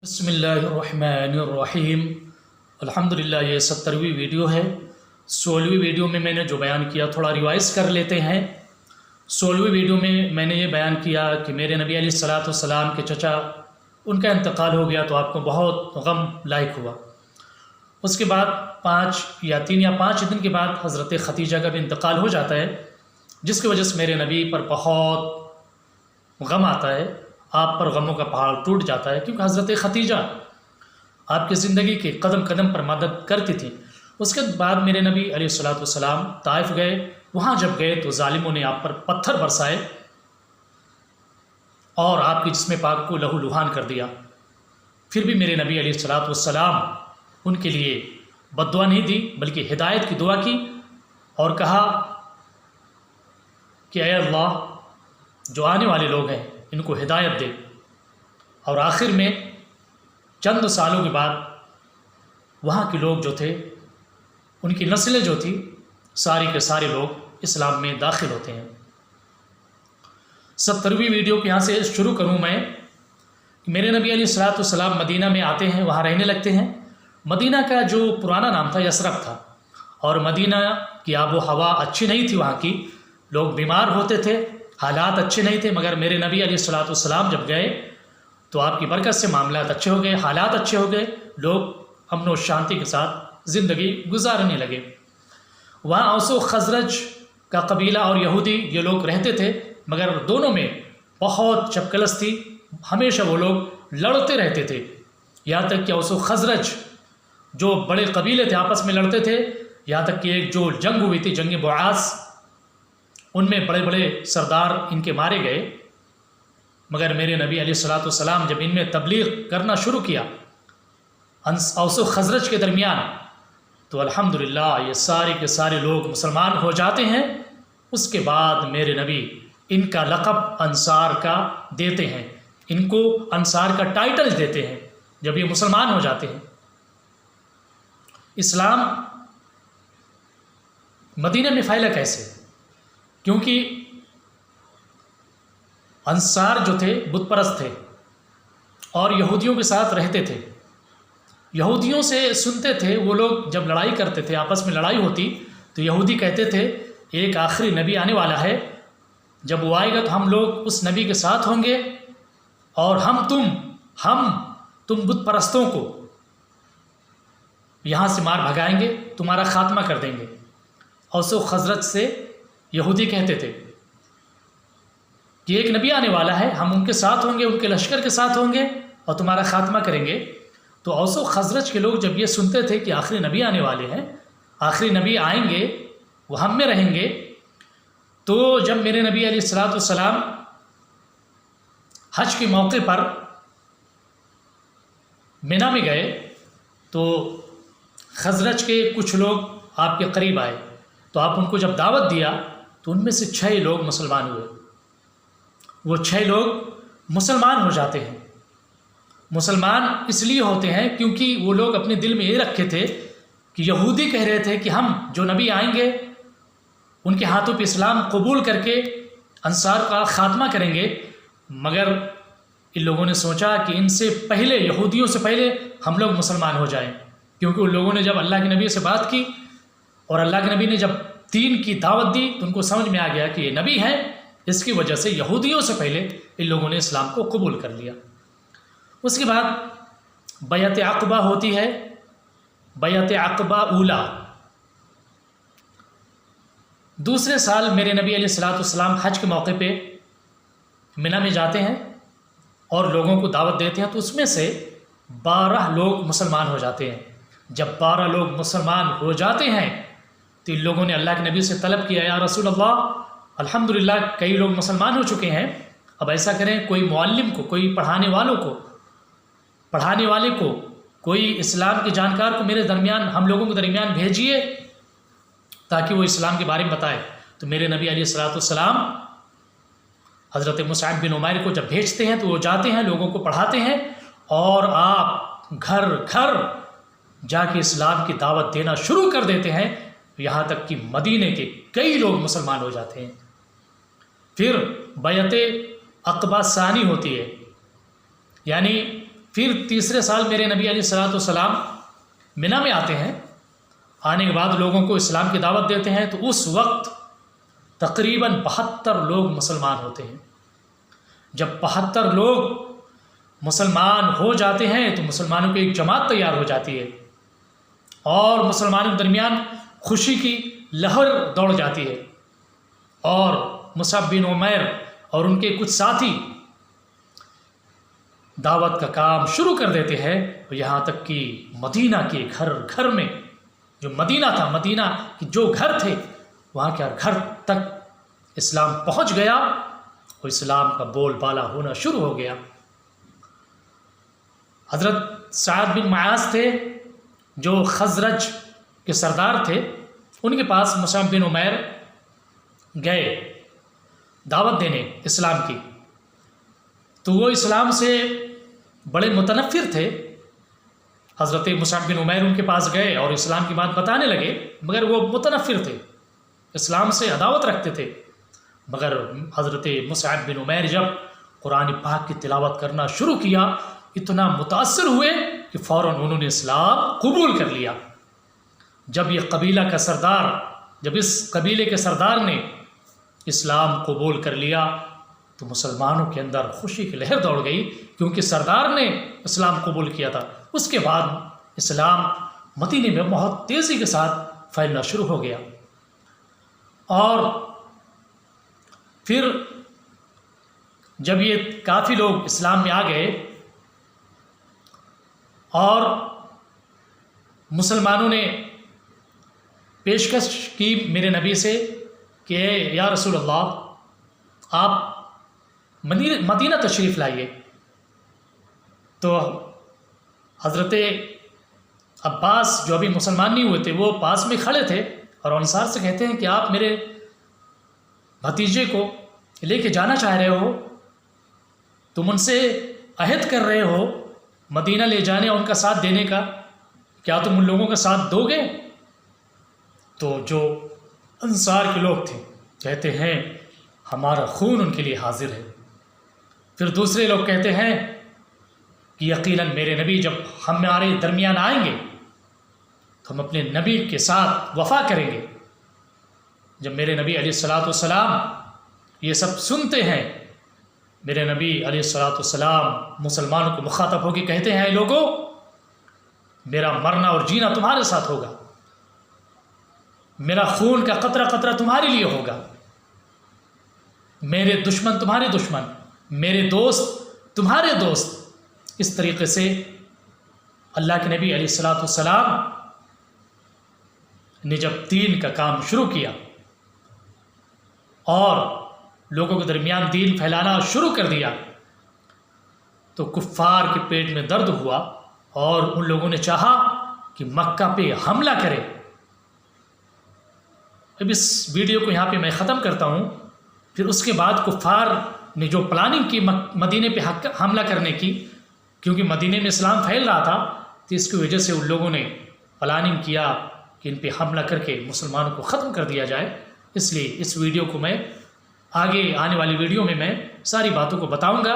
بسم اللہ الرحمن الرحیم۔ الحمدللہ یہ 70ویں ویڈیو ہے۔ 16ویں ویڈیو میں نے جو بیان کیا تھوڑا ریوائز کر لیتے ہیں۔ 16ویں ویڈیو میں نے یہ بیان کیا کہ میرے نبی علیہ الصلاۃ والسلام کے چچا ان کا انتقال ہو گیا تو آپ کو بہت غم لاحق ہوا۔ اس کے بعد 3 یا 5 دن کے بعد حضرت ختیجہ کا بھی انتقال ہو جاتا ہے، جس کی وجہ سے میرے نبی پر بہت غم آتا ہے، آپ پر غموں کا پہاڑ ٹوٹ جاتا ہے، کیونکہ حضرت ختیجہ آپ کی زندگی کے قدم قدم پر مدد کرتی تھی۔ اس کے بعد میرے نبی علیہ الصلاۃ والسلام طائف گئے۔ وہاں جب گئے تو ظالموں نے آپ پر پتھر برسائے اور آپ کے جسم پاک کو لہو لہان کر دیا۔ پھر بھی میرے نبی علیہ الصلاۃ والسلام ان کے لیے بد دعا نہیں دی، بلکہ ہدایت کی دعا کی اور کہا کہ اے اللہ، جو آنے والے لوگ ہیں ان کو ہدایت دے۔ اور آخر میں چند سالوں کے بعد وہاں کے لوگ جو تھے، ان کی نسلیں جو تھی، سارے کے سارے لوگ اسلام میں داخل ہوتے ہیں۔ 70ویں ویڈیو کے یہاں سے شروع کروں میں۔ میرے نبی علیہ الصلاۃ والسلام مدینہ میں آتے ہیں، وہاں رہنے لگتے ہیں۔ مدینہ کا جو پرانا نام تھا یثرب تھا، اور مدینہ کی آب و ہوا اچھی نہیں تھی، وہاں کی لوگ بیمار ہوتے تھے، حالات اچھے نہیں تھے۔ مگر میرے نبی علیہ الصلاۃ والسلام جب گئے تو آپ کی برکت سے معاملات اچھے ہو گئے، حالات اچھے ہو گئے، لوگ امن و شانتی کے ساتھ زندگی گزارنے لگے۔ وہاں اوس و خزرج کا قبیلہ اور یہودی یہ لوگ رہتے تھے، مگر دونوں میں بہت چپکلس تھی، ہمیشہ وہ لوگ لڑتے رہتے تھے، یہاں تک کہ اوس و خزرج جو بڑے قبیلے تھے آپس میں لڑتے تھے، یہاں تک کہ ایک جو جنگ ہوئی تھی، جنگ بعاث، ان میں بڑے بڑے سردار ان کے مارے گئے۔ مگر میرے نبی علیہ الصلاۃ والسلام جب ان میں تبلیغ کرنا شروع کیا اوس و خزرج کے درمیان، تو الحمدللہ یہ سارے کے سارے لوگ مسلمان ہو جاتے ہیں۔ اس کے بعد میرے نبی ان کا لقب انصار کا دیتے ہیں، ان کو انصار کا ٹائٹل دیتے ہیں جب یہ مسلمان ہو جاتے ہیں۔ اسلام مدینہ میں پھیلا کیسے؟ کیونکہ انصار جو تھے بت پرست تھے اور یہودیوں کے ساتھ رہتے تھے، یہودیوں سے سنتے تھے۔ وہ لوگ جب لڑائی کرتے تھے، آپس میں لڑائی ہوتی تو یہودی کہتے تھے ایک آخری نبی آنے والا ہے، جب وہ آئے گا تو ہم لوگ اس نبی کے ساتھ ہوں گے اور ہم تم بت پرستوں کو یہاں سے مار بھگائیں گے، تمہارا خاتمہ کر دیں گے۔ اوس و خزرج سے یہودی کہتے تھے کہ ایک نبی آنے والا ہے، ہم ان کے ساتھ ہوں گے، ان کے لشکر کے ساتھ ہوں گے اور تمہارا خاتمہ کریں گے۔ تو اوس و خزرج کے لوگ جب یہ سنتے تھے کہ آخری نبی آنے والے ہیں، آخری نبی آئیں گے، وہ ہم میں رہیں گے، تو جب میرے نبی علیہ الصلاۃ والسلام حج کے موقع پر مینا میں گئے تو خزرج کے کچھ لوگ آپ کے قریب آئے، تو آپ ان کو جب دعوت دیا تو ان میں سے 6 لوگ مسلمان ہوئے۔ وہ 6 لوگ مسلمان ہو جاتے ہیں۔ مسلمان اس لیے ہوتے ہیں کیونکہ وہ لوگ اپنے دل میں یہ رکھے تھے کہ یہودی کہہ رہے تھے کہ ہم جو نبی آئیں گے ان کے ہاتھوں پہ اسلام قبول کر کے انصار کا خاتمہ کریں گے، مگر ان لوگوں نے سوچا کہ ان سے پہلے، یہودیوں سے پہلے ہم لوگ مسلمان ہو جائیں، کیونکہ ان لوگوں نے جب اللہ کے نبی سے بات کی اور اللہ کے نبی نے جب دین کی دعوت دی تو ان کو سمجھ میں آ گیا کہ یہ نبی ہے، اس کی وجہ سے یہودیوں سے پہلے ان لوگوں نے اسلام کو قبول کر لیا۔ اس کے بعد بیعت عقبہ ہوتی ہے، بیعت عقبہ اولا۔ دوسرے سال میرے نبی علیہ الصلاۃ والسلام حج کے موقع پہ مینا میں جاتے ہیں اور لوگوں کو دعوت دیتے ہیں، تو اس میں سے 12 لوگ مسلمان ہو جاتے ہیں۔ جب 12 لوگ مسلمان ہو جاتے ہیں تو ان لوگوں نے اللہ کے نبی سے طلب کیا، یا رسول اللہ، الحمدللہ کئی لوگ مسلمان ہو چکے ہیں، اب ایسا کریں کوئی معلم کو، کوئی پڑھانے والے کو، کوئی اسلام کے جانکار کو میرے درمیان، ہم لوگوں کے درمیان بھیجیے تاکہ وہ اسلام کے بارے میں بتائے۔ تو میرے نبی علیہ الصلاۃ والسلام حضرت مصعب بن عمیر کو جب بھیجتے ہیں تو وہ جاتے ہیں، لوگوں کو پڑھاتے ہیں، اور آپ گھر گھر جا کے اسلام کی دعوت دینا شروع کر دیتے ہیں، یہاں تک کہ مدینے کے کئی لوگ مسلمان ہو جاتے ہیں۔ پھر بیعت عقبہ ثانی ہوتی ہے، یعنی پھر تیسرے سال میرے نبی علیہ الصلوۃ والسلام منا میں آتے ہیں، آنے کے بعد لوگوں کو اسلام کی دعوت دیتے ہیں، تو اس وقت تقریباً 72 لوگ مسلمان ہوتے ہیں۔ جب 72 لوگ مسلمان ہو جاتے ہیں تو مسلمانوں کی ایک جماعت تیار ہو جاتی ہے اور مسلمانوں کے درمیان خوشی کی لہر دوڑ جاتی ہے، اور مصعب بن عمیر اور ان کے کچھ ساتھی دعوت کا کام شروع کر دیتے ہیں، یہاں تک کہ مدینہ کے گھر گھر میں، جو مدینہ تھا، مدینہ کے جو گھر تھے وہاں کے گھر تک اسلام پہنچ گیا اور اسلام کا بول بالا ہونا شروع ہو گیا۔ حضرت سعد بن معاذ تھے جو خزرج کے سردار تھے، ان کے پاس مصعب بن عمیر گئے دعوت دینے اسلام کی، تو وہ اسلام سے بڑے متنفر تھے۔ حضرت مصعب بن عمیر ان کے پاس گئے اور اسلام کی بات بتانے لگے، مگر وہ متنفر تھے، اسلام سے عداوت رکھتے تھے۔ مگر حضرت مصعب بن عمیر جب قرآن پاک کی تلاوت کرنا شروع کیا، اتنا متاثر ہوئے کہ فوراً انہوں نے اسلام قبول کر لیا۔ جب یہ قبیلہ کا سردار، جب اس قبیلے کے سردار نے اسلام قبول کر لیا تو مسلمانوں کے اندر خوشی کی لہر دوڑ گئی، کیونکہ سردار نے اسلام قبول کیا تھا۔ اس کے بعد اسلام مدینے میں بہت تیزی کے ساتھ پھیلنا شروع ہو گیا، اور پھر جب یہ کافی لوگ اسلام میں آ گئے اور مسلمانوں نے پیشکش کی میرے نبی سے کہ یا رسول اللہ آپ مدینہ تشریف لائیے، تو حضرت عباس جو ابھی مسلمان نہیں ہوئے تھے وہ پاس میں کھڑے تھے اور انصار سے کہتے ہیں کہ آپ میرے بھتیجے کو لے کے جانا چاہ رہے ہو، تم ان سے عہد کر رہے ہو مدینہ لے جانے اور ان کا ساتھ دینے کا، کیا تم ان لوگوں کا ساتھ دو گے؟ تو جو انصار کے لوگ تھے کہتے ہیں ہمارا خون ان کے لیے حاضر ہے۔ پھر دوسرے لوگ کہتے ہیں کہ یقیناً میرے نبی جب ہمارے درمیان آئیں گے تو ہم اپنے نبی کے ساتھ وفا کریں گے۔ جب میرے نبی علیہ الصلوۃ والسلام یہ سب سنتے ہیں، میرے نبی علیہ الصلوۃ والسلام مسلمانوں کو مخاطب ہو کے کہتے ہیں اے لوگو، میرا مرنا اور جینا تمہارے ساتھ ہوگا، میرا خون کا قطرہ قطرہ تمہارے لیے ہوگا، میرے دشمن تمہارے دشمن، میرے دوست تمہارے دوست۔ اس طریقے سے اللہ کے نبی علیہ الصلوۃ والسلام نے جب دین کا کام شروع کیا اور لوگوں کے درمیان دین پھیلانا شروع کر دیا، تو کفار کے پیٹ میں درد ہوا اور ان لوگوں نے چاہا کہ مکہ پہ حملہ کرے۔ اب اس ویڈیو کو یہاں پہ میں ختم کرتا ہوں۔ پھر اس کے بعد کفار نے جو پلاننگ کی مدینے پہ حملہ کرنے کی، کیونکہ مدینے میں اسلام پھیل رہا تھا، تو اس کی وجہ سے ان لوگوں نے پلاننگ کیا کہ ان پہ حملہ کر کے مسلمانوں کو ختم کر دیا جائے۔ اس لیے اس ویڈیو کو میں آگے آنے والی ویڈیو میں ساری باتوں کو بتاؤں گا۔